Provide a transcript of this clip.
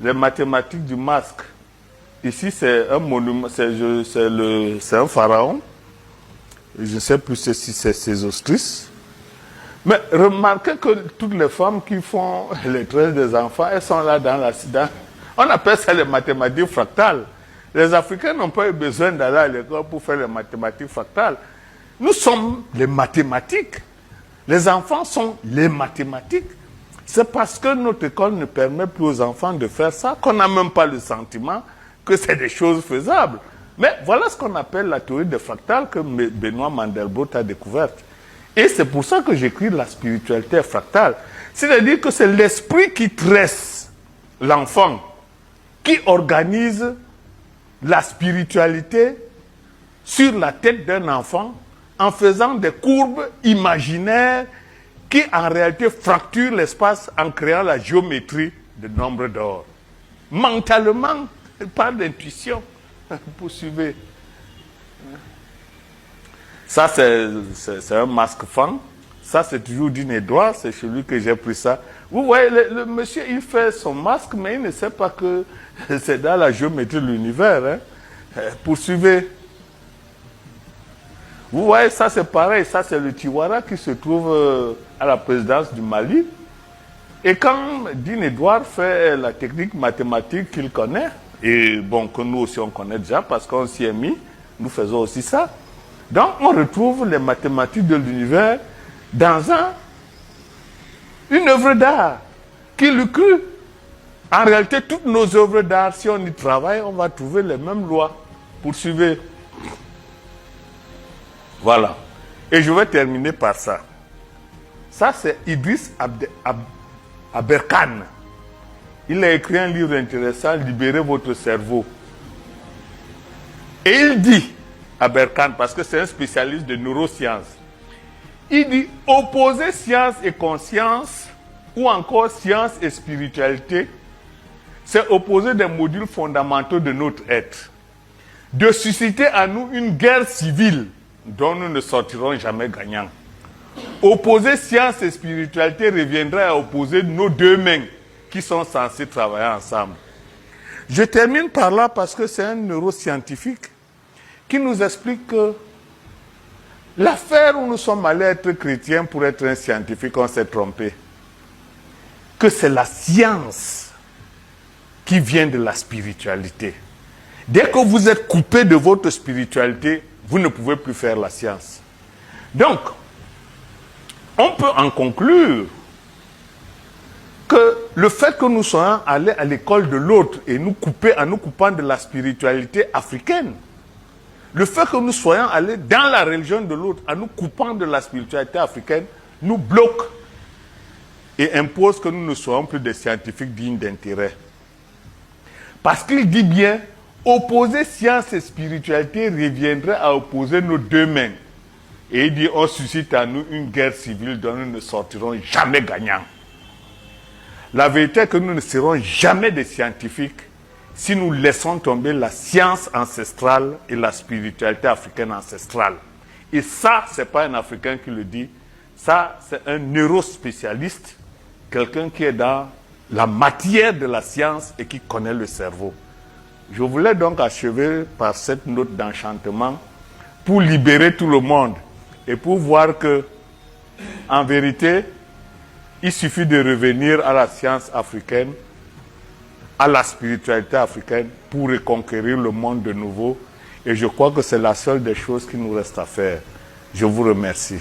les mathématiques du masque. Ici, c'est un monument, c'est un pharaon. Je ne sais plus si c'est Sésostris. Mais remarquez que toutes les femmes qui font les tresses des enfants, elles sont là dans l'accident. On appelle ça les mathématiques fractales. Les Africains n'ont pas eu besoin d'aller à l'école pour faire les mathématiques fractales. Nous sommes les mathématiques. Les enfants sont les mathématiques. C'est parce que notre école ne permet plus aux enfants de faire ça qu'on n'a même pas le sentiment que c'est des choses faisables. Mais voilà ce qu'on appelle la théorie des fractales que Benoît Mandelbrot a découverte. Et c'est pour ça que j'écris la spiritualité fractale. C'est-à-dire que c'est l'esprit qui tresse l'enfant, qui organise la spiritualité sur la tête d'un enfant en faisant des courbes imaginaires qui en réalité fracturent l'espace en créant la géométrie de nombre d'or. Mentalement, par l'intuition, poursuivez. Ça, c'est un masque fan. Ça, c'est toujours d'une Édouard, c'est chez lui que j'ai pris ça. Vous voyez, le monsieur, il fait son masque, mais il ne sait pas que c'est dans la géométrie de l'univers. Hein. Poursuivez. Vous voyez, ça c'est pareil, ça c'est le Tiwara qui se trouve à la présidence du Mali. Et quand Dean Edouard fait la technique mathématique qu'il connaît, et bon, que nous aussi on connaît déjà parce qu'on s'y est mis, nous faisons aussi ça. Donc on retrouve les mathématiques de l'univers dans une œuvre d'art qui le crut. En réalité, toutes nos œuvres d'art, si on y travaille, on va trouver les mêmes lois. Poursuivez. Voilà. Et je vais terminer par ça. Ça, c'est Idriss Aberkane. Il a écrit un livre intéressant, Libérez votre cerveau. Et il dit, Aberkane, parce que c'est un spécialiste de neurosciences, il dit, opposer science et conscience, ou encore science et spiritualité, c'est opposer des modules fondamentaux de notre être. De susciter à nous une guerre civile dont nous ne sortirons jamais gagnants. Opposer science et spiritualité reviendrait à opposer nos deux mains qui sont censées travailler ensemble. Je termine par là parce que c'est un neuroscientifique qui nous explique que l'affaire où nous sommes allés être chrétiens pour être un scientifique, on s'est trompé. Que c'est la science qui vient de la spiritualité. Dès que vous êtes coupé de votre spiritualité, vous ne pouvez plus faire la science. Donc, on peut en conclure que le fait que nous soyons allés à l'école de l'autre et nous couper en nous coupant de la spiritualité africaine, le fait que nous soyons allés dans la religion de l'autre en nous coupant de la spiritualité africaine, nous bloque et impose que nous ne soyons plus des scientifiques dignes d'intérêt. Parce qu'il dit bien, opposer science et spiritualité reviendrait à opposer nos deux mains. Et il dit, on suscite à nous une guerre civile dont nous ne sortirons jamais gagnants. La vérité est que nous ne serons jamais des scientifiques si nous laissons tomber la science ancestrale et la spiritualité africaine ancestrale. Et ça, ce n'est pas un Africain qui le dit, ça, c'est un neurospécialiste, quelqu'un qui est dans la matière de la science et qui connaît le cerveau. Je voulais donc achever par cette note d'enchantement pour libérer tout le monde et pour voir que, en vérité, il suffit de revenir à la science africaine, à la spiritualité africaine pour reconquérir le monde de nouveau. Et je crois que c'est la seule des choses qui nous reste à faire. Je vous remercie.